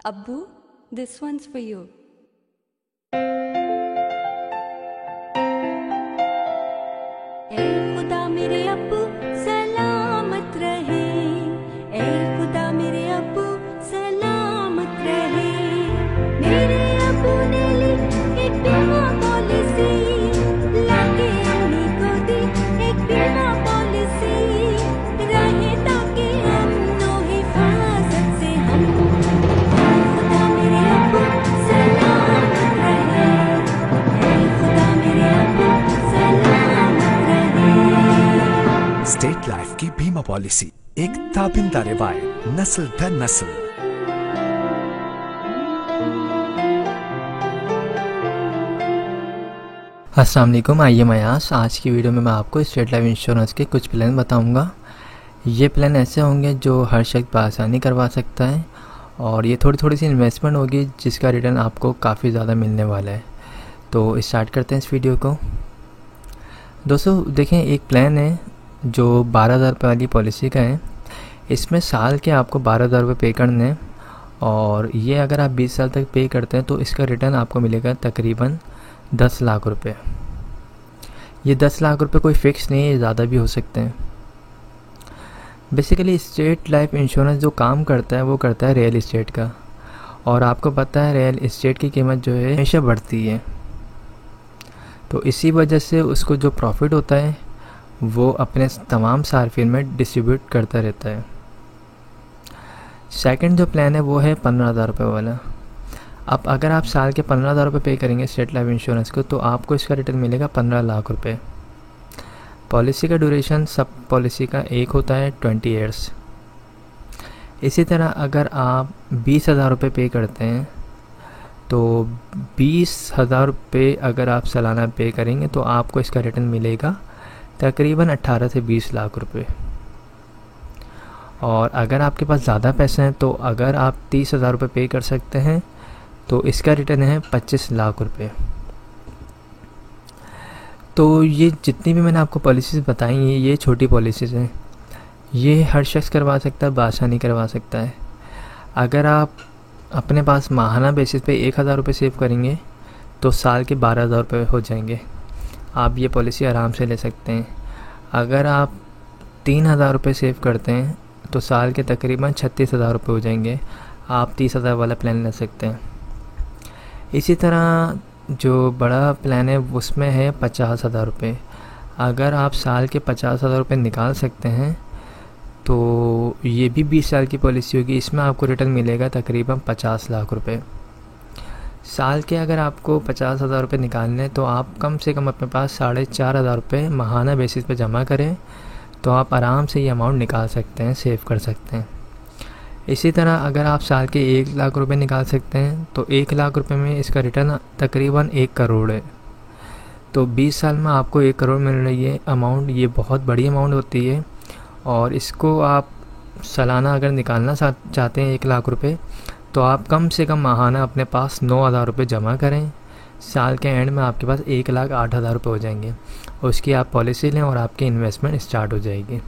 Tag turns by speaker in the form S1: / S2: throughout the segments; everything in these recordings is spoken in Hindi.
S1: Abbu, this one's for you. ए खुदा मेरे अब्बू सलामत रहे, ए खुदा मेरे अब्बू सलामत रहे। मेरे अब्बू ने ली एक बीमा पॉलिसी, लाके उन्हीं को दी एक बीमा पॉलिसी, रहे ताकि हम नो हिफाजत से हम। ए खुदा मेरे अब्बू सलामत रहे, ए खुदा मेरे अब्बू सलामत रहे।
S2: स्टेट लाइफ की बीमा पॉलिसी, एक ताबिंदा रिवायत, नस्ल दर नस्ल।
S3: अस्सलाम वालेकुम, आइए मयास। आज की वीडियो में मैं आपको स्टेट लाइफ इंश्योरेंस के कुछ प्लान बताऊंगा। ये प्लान ऐसे होंगे जो हर शख्स बआसानी करवा सकता है और ये थोड़ी सी इन्वेस्टमेंट होगी जिसका रिटर्न आपको काफ़ी ज़्यादा मिलने वाला है। तो स्टार्ट करते हैं इस वीडियो को। दोस्तों देखें, एक प्लान है जो 12,000 रुपये वाली पॉलिसी का है। इसमें साल के आपको 12,000 रुपये पे करने हैं और ये अगर आप 20 साल तक पे करते हैं तो इसका रिटर्न आपको मिलेगा तकरीबन 10 लाख रुपए। ये 10 लाख रुपए कोई फ़िक्स नहीं है, ज़्यादा भी हो सकते हैं। बेसिकली स्टेट लाइफ इंश्योरेंस जो काम करता है वो करता है रियल इस्टेट का, और आपको पता है रियल इस्टेट की कीमत जो है हमेशा बढ़ती है, तो इसी वजह से उसको जो प्रॉफिट होता है वो अपने तमाम सार्फिन में डिस्ट्रीब्यूट करता रहता है। सेकंड जो प्लान है वो है 15,000 रुपये वाला। अब अगर आप साल के 15,000 रुपये पे करेंगे स्टेट लाइफ इंश्योरेंस को तो आपको इसका रिटर्न मिलेगा 15 लाख रुपए। पॉलिसी का ड्यूरेशन सब पॉलिसी का एक होता है 20 ईयर्स। इसी तरह अगर आप 20,000 रुपये पे करते हैं तो 20,000 रुपये अगर आप सालाना पे करेंगे तो आपको इसका रिटर्न मिलेगा तकरीबन 18 से 20 लाख रुपए। और अगर आपके पास ज़्यादा पैसे हैं तो अगर आप 30,000 रुपये पे कर सकते हैं तो इसका रिटर्न है 25 लाख रुपए। तो ये जितनी भी मैंने आपको पॉलिसीज़ बताई हैं ये छोटी पॉलिसीज़ हैं, ये हर शख्स करवा सकता है, बआसानी करवा सकता है। अगर आप अपने पास माहाना बेसिस पे 1,000 रुपये सेव करेंगे तो साल के 12,000 रुपये हो जाएंगे। आप ये पॉलिसी आराम से ले सकते हैं। अगर आप 3,000 रुपये सेव करते हैं तो साल के तकरीबन 36,000 रुपये हो जाएंगे। आप 30,000 वाला प्लान ले सकते हैं। इसी तरह जो बड़ा प्लान है उसमें है 50,000 रुपये। अगर आप साल के 50,000 रुपये निकाल सकते हैं तो ये भी 20 साल की पॉलिसी होगी। इसमें आपको रिटर्न मिलेगा तकरीबन 50 लाख रुपए। साल के अगर आपको 50,000 रुपये निकालने तो आप कम से कम अपने पास 4,500 रुपये माहाना बेसिस पे जमा करें तो आप आराम से ये अमाउंट निकाल सकते हैं, सेव कर सकते हैं। इसी तरह अगर आप साल के 1 लाख रुपए निकाल सकते हैं तो 1 लाख रुपए में इसका रिटर्न तकरीबन 1 करोड़ है। तो 20 साल में आपको 1 करोड़ मिल रही है अमाउंट। ये बहुत बड़ी अमाउंट होती है और इसको आप सालाना अगर निकालना चाहते हैं 1 लाख रुपए तो आप कम से कम माहाना अपने पास 9,000 रुपये जमा करें। साल के एंड में आपके पास 1,08,000 रुपये हो जाएंगे। उसकी आप पॉलिसी लें और आपकी इन्वेस्टमेंट स्टार्ट हो जाएगी।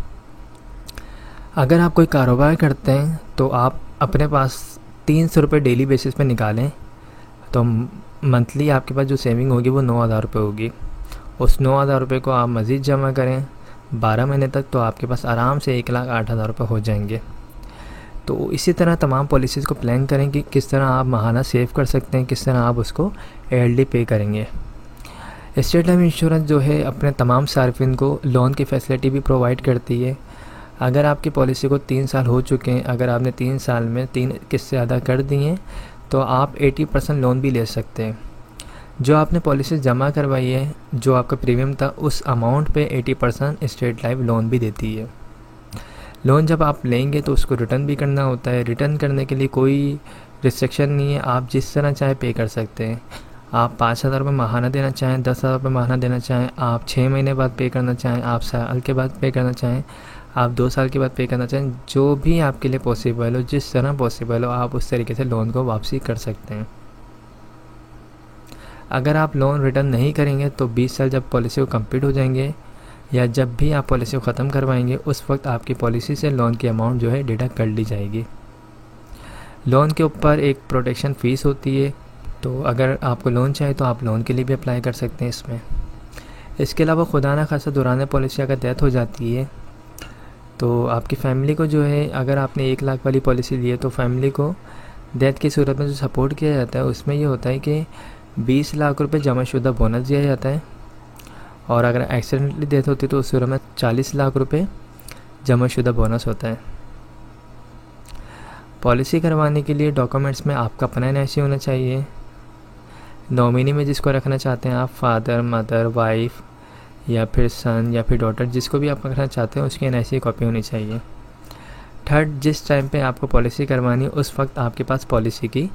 S3: अगर आप कोई कारोबार करते हैं तो आप अपने पास 300 रुपये डेली बेसिस पे निकालें तो मंथली आपके पास जो सेविंग होगी वो 9,000 रुपये होगी। उस 9,000 रुपये को आप मज़ीद जमा करें 12 महीने तक तो आपके पास आराम से 1,08,000 रुपये हो जाएंगे। तो इसी तरह तमाम पॉलिसीज़ को प्लान करें कि किस तरह आप माहाना सेव कर सकते हैं, किस तरह आप उसको एयरली पे करेंगे। स्टेट लाइफ इंश्योरेंस जो है अपने तमाम सार्फिन को लोन की फैसिलिटी भी प्रोवाइड करती है। अगर आपकी पॉलिसी को 3 साल हो चुके हैं, अगर आपने 3 साल में 3 किस्तें अदा कर दी हैं तो आप 80% लोन भी ले सकते हैं। जो आपने पॉलिसी जमा करवाई है, जो आपका प्रीमियम था उस अमाउंट पे 80% स्टेट लाइफ लोन भी देती है। लोन जब आप लेंगे तो उसको रिटर्न भी करना होता है। रिटर्न करने के लिए कोई रिस्ट्रिक्शन नहीं है, आप जिस तरह चाहे पे कर सकते हैं। आप 5,000 रुपये माहाना देना चाहें, 10,000 रुपये माहाना देना चाहें, आप 6 महीने बाद पे करना चाहें, आप साल के बाद पे करना चाहें, आप 2 साल के बाद पे करना चाहें, जो भी आपके लिए पॉसिबल हो, जिस तरह पॉसिबल हो आप उस तरीके से लोन को वापसी कर सकते हैं। अगर आप लोन रिटर्न नहीं करेंगे तो 20 साल जब पॉलिसी को कंप्लीट हो जाएंगे या जब भी आप पॉलिसी को ख़त्म करवाएंगे उस वक्त आपकी पॉलिसी से लोन की अमाउंट जो है डिडक्ट कर ली जाएगी। लोन के ऊपर एक प्रोटेक्शन फ़ीस होती है, तो अगर आपको लोन चाहिए तो आप लोन के लिए भी अप्लाई कर सकते हैं इसमें। इसके अलावा खुदा ना खासा दौरान पॉलिसी अगर डेथ हो जाती है तो आपकी फ़ैमिली को जो है, अगर आपने 1 लाख वाली पॉलिसी ली है तो फैमिली को डेथ की सूरत में जो सपोर्ट किया जाता है उसमें ये होता है कि 20 लाख रुपए जमाशुदा बोनस दिया जाता है, और अगर एक्सीडेंटली डेथ होती है तो उस सूरत में 40 लाख रुपए जमाशुदा बोनस होता है। पॉलिसी करवाने के लिए डॉक्यूमेंट्स में आपका अपना NIC होना चाहिए। नॉमिनी में जिसको रखना चाहते हैं आप, फादर, मदर, वाइफ या फिर सन या फिर डॉटर, जिसको भी आप रखना चाहते हैं उसकी NIC कॉपी होनी चाहिए। थर्ड, जिस टाइम पे आपको पॉलिसी करवानी है उस वक्त आपके पास पॉलिसी की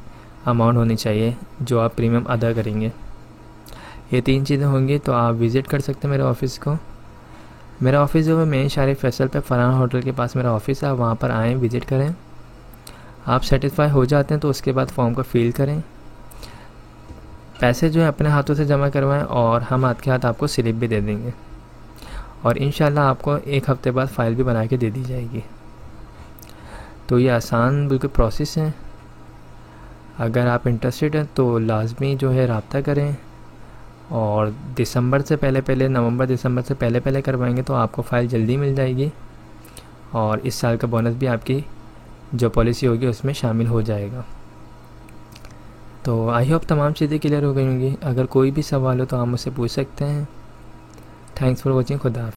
S3: अमाउंट होनी चाहिए जो आप प्रीमियम अदा करेंगे। ये 3 चीज़ें होंगी तो आप विज़िट कर सकते हैं मेरे ऑफ़िस को। मेरा ऑफ़िस जो है मेन शारी फैसल पे फरहान होटल के पास मेरा ऑफ़िस है, आप वहाँ पर आएँ, विज़िट करें। आप सेटिस्फाई हो जाते हैं तो उसके बाद फॉर्म को फिल करें, पैसे जो है अपने हाथों से जमा करवाएं और हम हाथ के हाथ आपको स्लिप भी दे देंगे, और इंशाल्लाह आपको 1 हफ़्ते बाद फ़ाइल भी बना के दे दी जाएगी। तो ये आसान बिल्कुल प्रोसेस है। अगर आप इंटरेस्टेड हैं तो लाजमी जो है रब्ता करें, और दिसंबर से पहले नवंबर दिसंबर से पहले करवाएंगे तो आपको फ़ाइल जल्दी मिल जाएगी, और इस साल का बोनस भी आपकी जो पॉलिसी होगी उसमें शामिल हो जाएगा। तो आई होप तमाम चीज़ें क्लियर हो गई होंगी। अगर कोई भी सवाल हो तो आप मुझसे पूछ सकते हैं। Thanks for watching. खुदा हाफ़िज़।